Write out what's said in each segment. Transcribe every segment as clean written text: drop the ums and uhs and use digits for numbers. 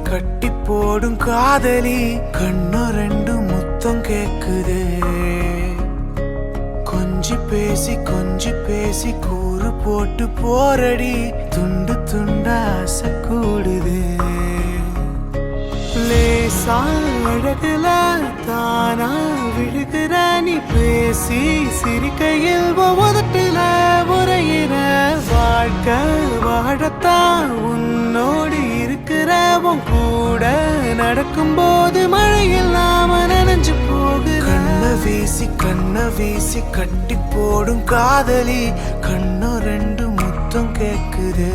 கட்டி போடும் காதலி கண்ணு ரெண்டு முத்தம் கேக்குது கொஞ்சி பேசி கூறு போட்டு போரடி துண்டு துண்டா ஆசை கூடுது லேசா அழகுல தானா விழுகிற நீ பேசி சிரிக்கையில் உதட்டுல உரையிற வாழ்க்கை வாழத்தான் உன்னோடு இருக்கிறவன் கூட நடக்கும்போது மழை இல்லாம நனைஞ்சு போகுது கண்ண வீசி கட்டி போடும் காதலி கண்ணு ரெண்டு முத்தம் கேக்குது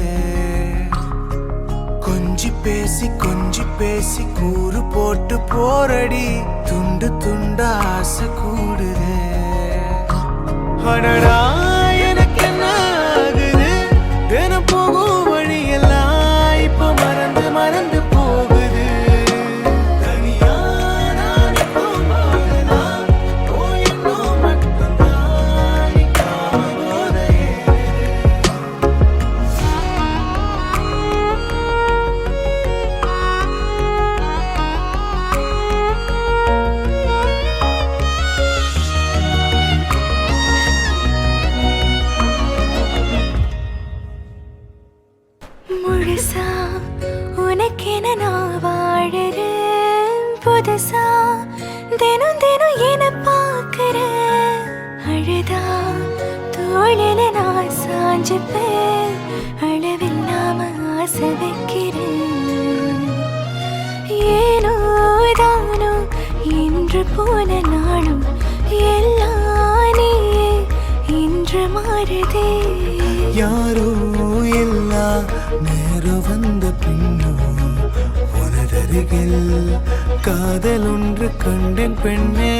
கொஞ்சி பேசி கூறு போட்டு போரடி துண்டு துண்டா ஆசை கூடுது அடடா எனக்கு என்ன ஆகுது தினம் போகும் வழியெல்லாம் இப்போ மறந்து போகுது தனியா நான் போகும்போதெல்லாம் போயின்னும் மட்டும்தான் நீ போதையே முழுசா உனக்கென நான் வாழறேன் புதுசா தினம் என பார்க்கிறேன் அழுதா தோளில நான் சாஞ்சுப்பேன் அளவில்லாம ஆசை வைக்கிறேன் ஏனோ தானோ இன்று போன நாளும் எல்லாம் நீயே இன்று மாறுதே யாரோ எல்லா நேரம் வந்த பின்னோ உனதருகில் காதல் ஒன்று கண்டேன் பெண்ணே